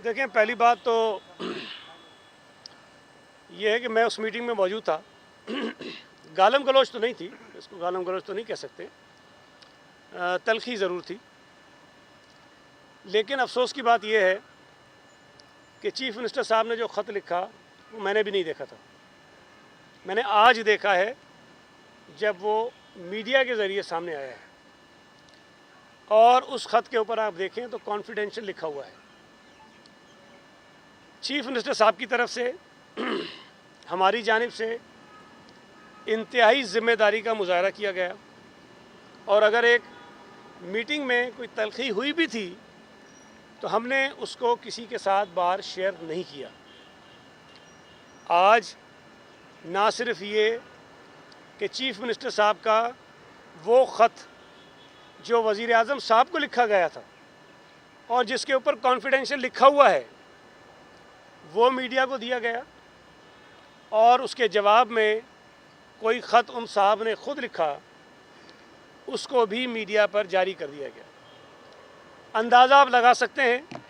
देखें, पहली बात तो ये है कि मैं उस मीटिंग में मौजूद था। गालम गलौच तो नहीं थी, इसको गालम गलौच तो नहीं कह सकते, तलखी ज़रूर थी। लेकिन अफसोस की बात यह है कि चीफ़ मिनिस्टर साहब ने जो ख़त लिखा वो मैंने भी नहीं देखा था। मैंने आज देखा है जब वो मीडिया के ज़रिए सामने आया है, और उस ख़त के ऊपर आप देखें तो कॉन्फिडेंशियल लिखा हुआ है। चीफ़ मिनिस्टर साहब की तरफ से हमारी जानिब से इंतहाई ज़िम्मेदारी का मुजाहरा किया गया, और अगर एक मीटिंग में कोई तलखी हुई भी थी तो हमने उसको किसी के साथ बाहर शेयर नहीं किया। आज ना सिर्फ ये कि चीफ़ मिनिस्टर साहब का वो ख़त जो वज़ीर आज़म साहब को लिखा गया था और जिसके ऊपर कॉन्फिडेंशियल लिखा हुआ है वो मीडिया को दिया गया, और उसके जवाब में कोई ख़त उन साहब ने ख़ुद लिखा उसको भी मीडिया पर जारी कर दिया गया। अंदाज़ा आप लगा सकते हैं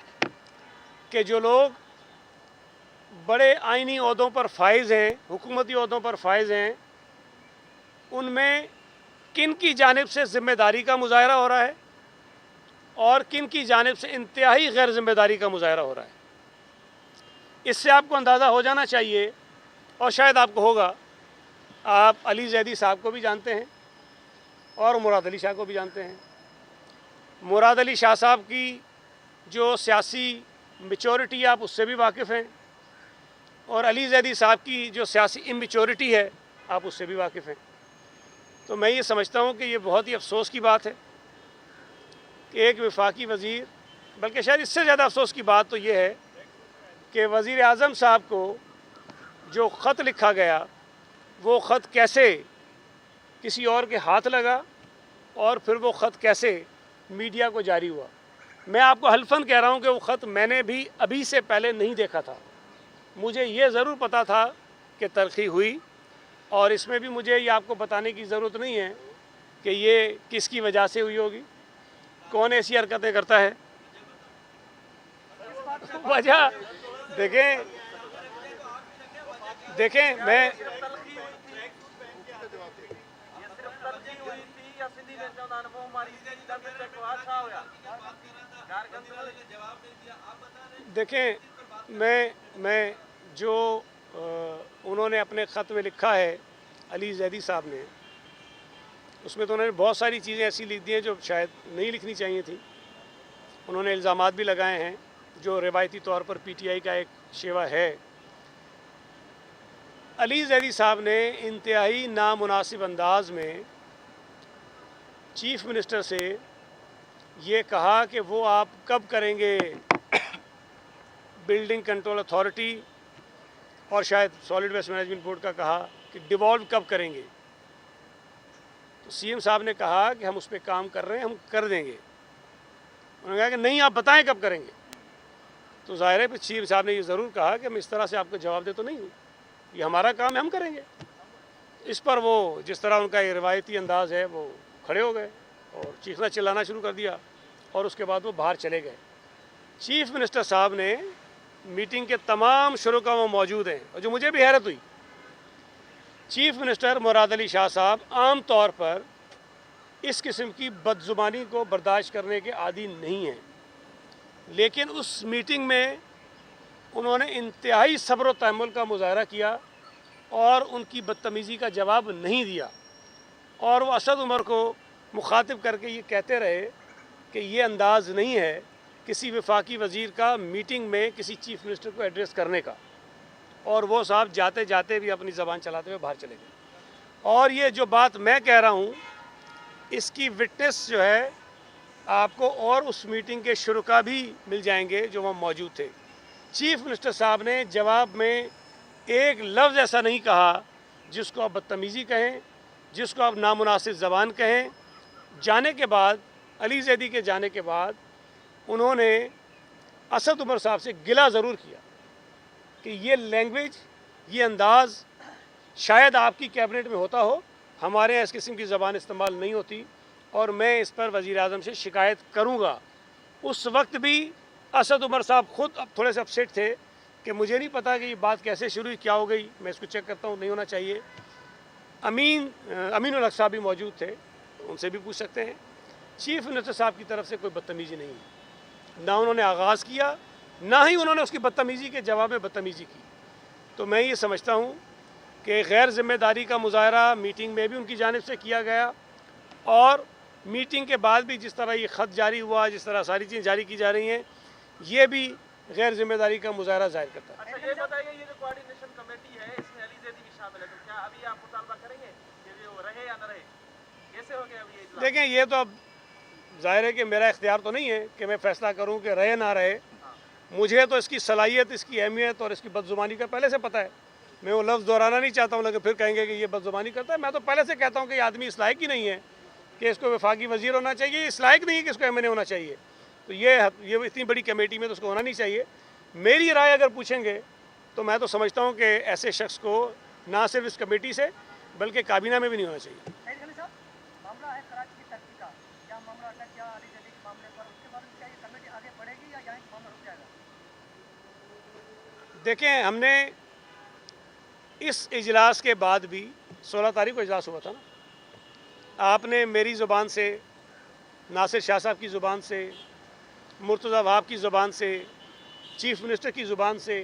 कि जो लोग बड़े आइनी ओहदों पर फाइज़ हैं, हुकूमती ओहदों पर फाइज़ हैं, उनमें किन की जानिब से ज़िम्मेदारी का मुज़ाहरा हो रहा है और किन की जानिब से इंतहाई गैर ज़िम्मेदारी का मुज़ाहरा हो रहा है। इससे आपको अंदाज़ा हो जाना चाहिए, और शायद आपको होगा, आप अली जैदी साहब को भी जानते हैं और मुराद अली शाह को भी जानते हैं। मुराद अली शाह साहब की जो सियासी मैच्योरिटी आप उससे भी वाकिफ़ हैं, और अली जैदी साहब की जो सियासी इमेच्योरिटी है आप उससे भी वाकिफ़ हैं। तो मैं ये समझता हूँ कि ये बहुत ही अफसोस की बात है कि एक वफाकी वज़ीर, बल्कि शायद इससे ज़्यादा अफसोस की बात तो ये है कि वज़ीर आज़म साहब को जो ख़त लिखा गया वो ख़त कैसे किसी और के हाथ लगा और फिर वो ख़त कैसे मीडिया को जारी हुआ। मैं आपको हल्फन कह रहा हूँ कि वो ख़त मैंने भी अभी से पहले नहीं देखा था। मुझे ये ज़रूर पता था कि तलखी हुई, और इसमें भी मुझे ये आपको बताने की ज़रूरत नहीं है कि ये किसकी वजह से हुई होगी, कौन ऐसी हरकतें करता है। वजह देखें मैं देखें मैं जो उन्होंने अपने ख़त में लिखा है अली जैदी साहब ने, उसमें तो उन्होंने बहुत सारी चीज़ें ऐसी लिख दी हैं जो शायद नहीं लिखनी चाहिए थी। उन्होंने इल्ज़ामात भी लगाए हैं जो रिवायती तौर पर पीटीआई का एक शेवा है। अली जैदी साहब ने इंतहाई नामुनासिब अंदाज में चीफ़ मिनिस्टर से ये कहा कि वो आप कब करेंगे बिल्डिंग कंट्रोल अथॉरिटी, और शायद सॉलिड वेस्ट मैनेजमेंट बोर्ड का कहा कि डिवॉल्व कब करेंगे। तो सीएम साहब ने कहा कि हम उस पर काम कर रहे हैं, हम कर देंगे। उन्होंने कहा कि नहीं, आप बताएं कब करेंगे। तो ज़ाहिर है फिर सीएम साहब ने ये ज़रूर कहा कि हम इस तरह से आपको जवाब दे तो नहीं हूँ, ये हमारा काम है, हम करेंगे। इस पर वो जिस तरह उनका ये रिवायती अंदाज़ है वो खड़े हो गए और चीखना चिल्लाना शुरू कर दिया, और उसके बाद वो बाहर चले गए। चीफ़ मिनिस्टर साहब ने मीटिंग के तमाम शुरुका वो मौजूद हैं, और जो मुझे भी हैरत हुई, चीफ़ मिनिस्टर मुराद अली शाह साहब आम तौर पर इस किस्म की बदजुबानी को बर्दाश्त करने के आदी नहीं हैं, लेकिन उस मीटिंग में उन्होंने इंतहाई सब्र व तहम्मुल का मुजाहरा किया और उनकी बदतमीज़ी का जवाब नहीं दिया, और वो असद उमर को मुखातिब करके ये कहते रहे कि ये अंदाज़ नहीं है किसी वफाकी वज़ीर का मीटिंग में किसी चीफ़ मिनिस्टर को एड्रेस करने का, और वो साहब जाते जाते भी अपनी ज़बान चलाते हुए बाहर चले गए। और ये जो बात मैं कह रहा हूँ इसकी विटनेस जो है आपको और उस मीटिंग के शुरुका भी मिल जाएंगे जो वहाँ मौजूद थे। चीफ़ मिनिस्टर साहब ने जवाब में एक लफ्ज़ ऐसा नहीं कहा जिसको आप बदतमीज़ी कहें, जिसको आप नामुनासिब ज़बान कहें। जाने के बाद, अली जैदी के जाने के बाद, उन्होंने असद उमर साहब से गिला ज़रूर किया कि ये लैंग्वेज, ये अंदाज़ शायद आपकी कैबिनेट में होता हो, हमारे यहाँ इस किस्म की ज़बान इस्तेमाल नहीं होती, और मैं इस पर वज़ीर आज़म से शिकायत करूँगा। उस वक्त भी असद उमर साहब खुद अब थोड़े से अपसेट थे कि मुझे नहीं पता कि ये बात कैसे शुरू हुई, क्या हो गई, मैं इसको चेक करता हूँ, नहीं होना चाहिए। अमीन उल हक साहब भी मौजूद थे, उनसे भी पूछ सकते हैं। चीफ मिनिस्टर साहब की तरफ से कोई बदतमीज़ी नहीं है, ना उन्होंने आगाज़ किया, ना ही उन्होंने उसकी बदतमीज़ी के जवाब में बदतमीज़ी की। तो मैं ये समझता हूँ कि गैर ज़िम्मेदारी का मुज़ाहरा मीटिंग में भी उनकी जानिब से किया गया, और मीटिंग के बाद भी जिस तरह ये ख़त जारी हुआ, जिस तरह सारी चीज़ें जारी की जा रही हैं, ये भी गैर ज़िम्मेदारी का मुज़ाहरा ज़ाहिर करता है। अच्छा, ये बताइए, ये जो कोऑर्डिनेशन कमेटी है इसमें अली ज़ैदी भी शामिल है, तो क्या अभी आप मुतालबा करेंगे कि वो रहे या न रहे? कैसे हो गया अभी ये इजलास? देखें, ये तो अब ज़ाहिर है कि मेरा इख्तियार तो नहीं है कि मैं फ़ैसला करूँ कि रहे ना रहे। मुझे तो इसकी सलाहियत, इसकी अहमियत और इसकी बदज़ुबानी का पहले से पता है। मैं वो लफ्ज़ दोहराना नहीं चाहता हूँ, लेकिन फिर कहेंगे कि ये बदज़ुबानी करता है। मैं तो पहले से कहता हूँ कि ये आदमी इस लायक ही नहीं है कि इसको वफाकी वज़ीर होना चाहिए, इस लायक नहीं है कि इसको MNA होना चाहिए। तो ये इतनी बड़ी कमेटी में तो उसको होना नहीं चाहिए। मेरी राय अगर पूछेंगे तो मैं तो समझता हूँ कि ऐसे शख्स को ना सिर्फ इस कमेटी से बल्कि काबीना में भी नहीं होना चाहिए। मामला है कराची की तरक्की का, क्या मामला अटक गया अली ज़ैदी के मामले पर, उसके बाद क्या ये कमेटी आगे बढ़ेगी या यहाँ मामला रुक जाएगा? देखें, हमने इस इजलास के बाद भी 16 तारीख को इजलास हुआ था ना, आपने मेरी ज़ुबान से, नासिर शाह साहब की ज़ुबान से, मुर्तज़ा वहाब की ज़ुबान से, चीफ़ मिनिस्टर की ज़ुबान से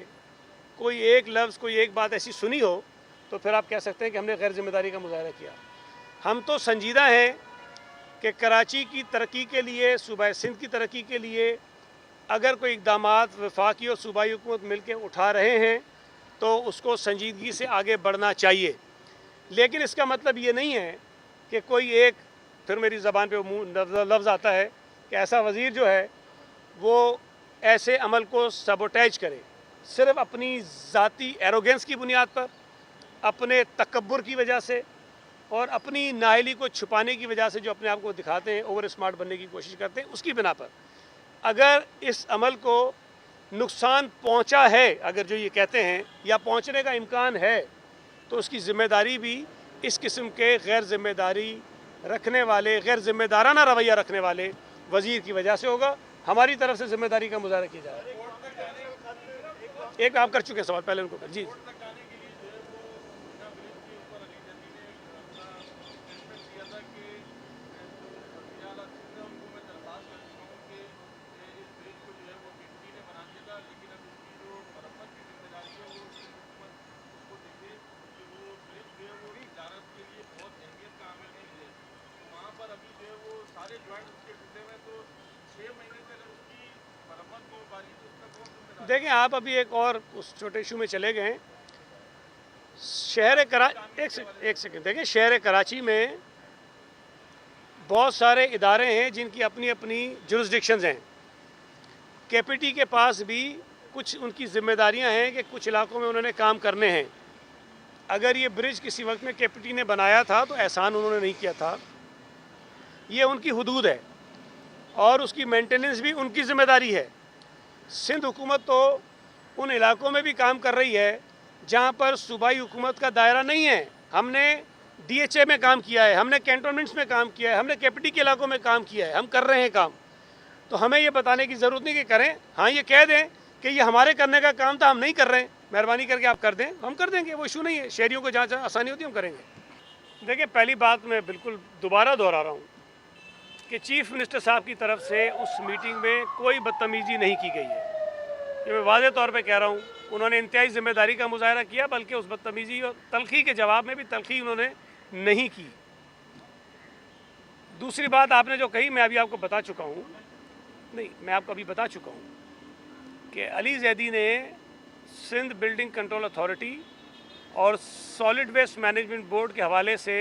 कोई एक लफ्ज़, कोई एक बात ऐसी सुनी हो तो फिर आप कह सकते हैं कि हमने गैर ज़िम्मेदारी का मुज़ाहरा किया। हम तो संजीदा हैं कि कराची की तरक्की के लिए, सूबा सिंध की तरक्की के लिए अगर कोई इक़दामात वफाकी और सूबाई हुकूमत मिल के उठा रहे हैं तो उसको संजीदगी से आगे बढ़ना चाहिए। लेकिन इसका मतलब ये नहीं है कि कोई एक, फिर मेरी ज़बान पे लफ्ज़ आता है कि ऐसा वज़ीर जो है वो ऐसे अमल को सबोटेज करे, सिर्फ अपनी ज़ाती एरोगेंस की बुनियाद पर, अपने तकब्बुर की वजह से और अपनी नाअहली को छुपाने की वजह से जो अपने आप को दिखाते हैं, ओवर स्मार्ट बनने की कोशिश करते हैं, उसकी बिना पर अगर इस अमल को नुकसान पहुंचा है, अगर जो ये कहते हैं, या पहुंचने का इम्कान है, तो उसकी ज़िम्मेदारी भी इस किस्म के गैर ज़िम्मेदारी रखने वाले, गैर ज़िम्मेदाराना रवैया रखने वाले वज़ीर की वजह से होगा। हमारी तरफ से ज़िम्मेदारी का मुज़ाहरा किया जा रहा है। एक आप कर चुके सवाल, पहले उनको कर। जी, देखें, आप अभी एक और उस छोटे इशू में चले गए। एक सेकंड देखें, शहर कराची में बहुत सारे इदारे हैं जिनकी अपनी अपनी जुरिस्डिक्शंस हैं। KPT के पास भी कुछ उनकी ज़िम्मेदारियां हैं कि कुछ इलाकों में उन्होंने काम करने हैं। अगर ये ब्रिज किसी वक्त में KPT ने बनाया था तो एहसान उन्होंने नहीं किया था, ये उनकी हुदूद है और उसकी मेंटेनेंस भी उनकी ज़िम्मेदारी है। सिंध हुकूमत तो उन इलाकों में भी काम कर रही है जहाँ पर सूबाई हुकूमत का दायरा नहीं है। हमने DHA में काम किया है, हमने कैंटोनमेंट्स में काम किया है, हमने KPT के इलाकों में काम किया है, हम कर रहे हैं काम। तो हमें ये बताने की ज़रूरत नहीं कि करें। हाँ, ये कह दें कि ये हमारे करने का काम था, हम नहीं कर रहे हैं, मेहरबानी करके आप कर दें, हम कर देंगे, वो इशू नहीं है। शहरियों को जहाँ जहाँ आसानी होती है हम करेंगे। देखिए, पहली बात मैं बिल्कुल दोबारा दोहरा रहा हूँ कि चीफ़ मिनिस्टर साहब की तरफ से उस मीटिंग में कोई बदतमीज़ी नहीं की गई है। ये मैं वाज़े तौर पे कह रहा हूँ। उन्होंने इंतहाई ज़िम्मेदारी का मुज़ाहरा किया, बल्कि उस बदतमीज़ी और तलखी के जवाब में भी तलखी उन्होंने नहीं की। दूसरी बात आपने जो कही, मैं अभी आपको बता चुका हूँ, नहीं, मैं आपको अभी बता चुका हूँ कि अली ज़ैदी ने सिंध बिल्डिंग कंट्रोल अथॉरिटी और सॉलिड वेस्ट मैनेजमेंट बोर्ड के हवाले से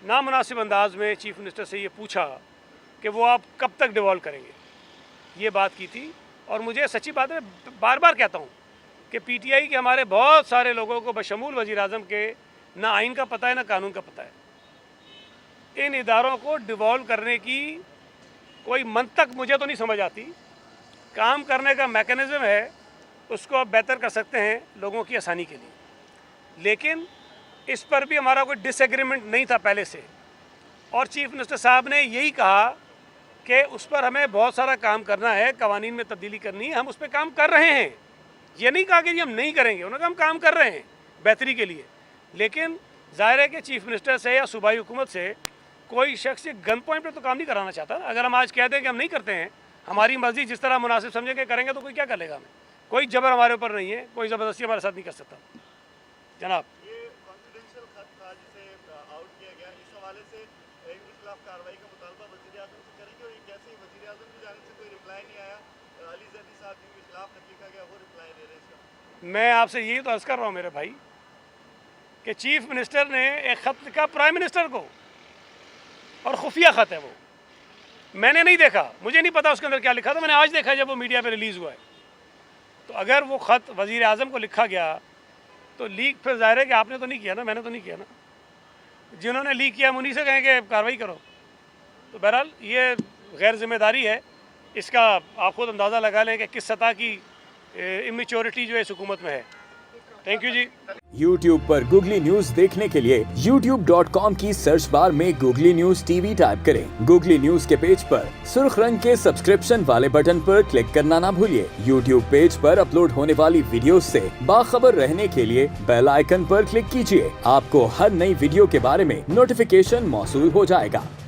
नामुनासिब अंदाज में चीफ़ मिनिस्टर से ये पूछा कि वो आप कब तक डिवॉल्व करेंगे, ये बात की थी। और मुझे सच्ची बात है, बार बार कहता हूँ कि PTI के हमारे बहुत सारे लोगों को बशमूल वज़ीर आज़म के ना आइन का पता है ना कानून का पता है। इन इदारों को डिवॉल्व करने की कोई मंतक मुझे तो नहीं समझ आती। काम करने का मैकेनिज़्म है, उसको आप बेहतर कर सकते हैं लोगों की आसानी के लिए। लेकिन इस पर भी हमारा कोई डिसएग्रीमेंट नहीं था पहले से, और चीफ़ मिनिस्टर साहब ने यही कहा कि उस पर हमें बहुत सारा काम करना है, कवानीन में तब्दीली करनी है, हम उस पर काम कर रहे हैं। ये नहीं कहा कि जी हम नहीं करेंगे, उन्होंने कहा हम काम कर रहे हैं बेहतरी के लिए। लेकिन ज़ाहिर है कि चीफ मिनिस्टर से या सूबाई हुकूमत से कोई शख्स गन पॉइंट पर तो काम नहीं कराना चाहता। अगर हम आज कहते हैं कि हम नहीं करते हैं, हमारी मर्जी जिस तरह मुनासिब समझेंगे करेंगे, तो कोई क्या कर लेगा हमें? कोई जबर हमारे ऊपर नहीं है, कोई ज़बरदस्ती हमारे साथ नहीं कर सकता। जनाब, ये कॉन्फिडेंशियल खत था जिसे आउट किया गया, इस हवाले से इनके खिलाफ कार्रवाई का मुतालबा वज़ीर आज़म से करेंगे। और ये कैसे वज़ीर आज़म की जानिब से कोई रिप्लाई नहीं आया, अली ज़ैदी साहब जिनके खिलाफ खत लिखा गया वो रिप्लाई दे रहे हैं इसका। मैं आपसे यही तो अर्ज़ कर रहा हूँ मेरे भाई कि चीफ मिनिस्टर ने एक ख़त लिखा प्राइम मिनिस्टर को, और खुफिया ख़त है वो, मैंने नहीं देखा, मुझे नहीं पता उसके अंदर क्या लिखा था। मैंने आज देखा जब वो मीडिया पे रिलीज़ हुआ है। तो अगर वो ख़त वज़ीर आज़म को लिखा गया तो लीक फिर ज़ाहिर है कि आपने तो नहीं किया ना, मैंने तो नहीं किया ना। जिन्होंने लीक किया हम उन्हीं से कहें कि कार्रवाई करो। तो बहरहाल ये गैर ज़िम्मेदारी है, इसका आप खुद अंदाज़ा लगा लें कि किस सतह की इमेच्योरिटी जो है इस हुकूमत में है। Thank you ji. YouTube पर गूगली न्यूज देखने के लिए youtube.com की सर्च बार में गूगली न्यूज टीवी टाइप करें। गूगली न्यूज के पेज पर सुर्ख रंग के सब्सक्रिप्शन वाले बटन पर क्लिक करना ना भूलिए। YouTube पेज पर अपलोड होने वाली वीडियोस से बाखबर रहने के लिए बेल आइकन पर क्लिक कीजिए। आपको हर नई वीडियो के बारे में नोटिफिकेशन मौसूल हो जाएगा।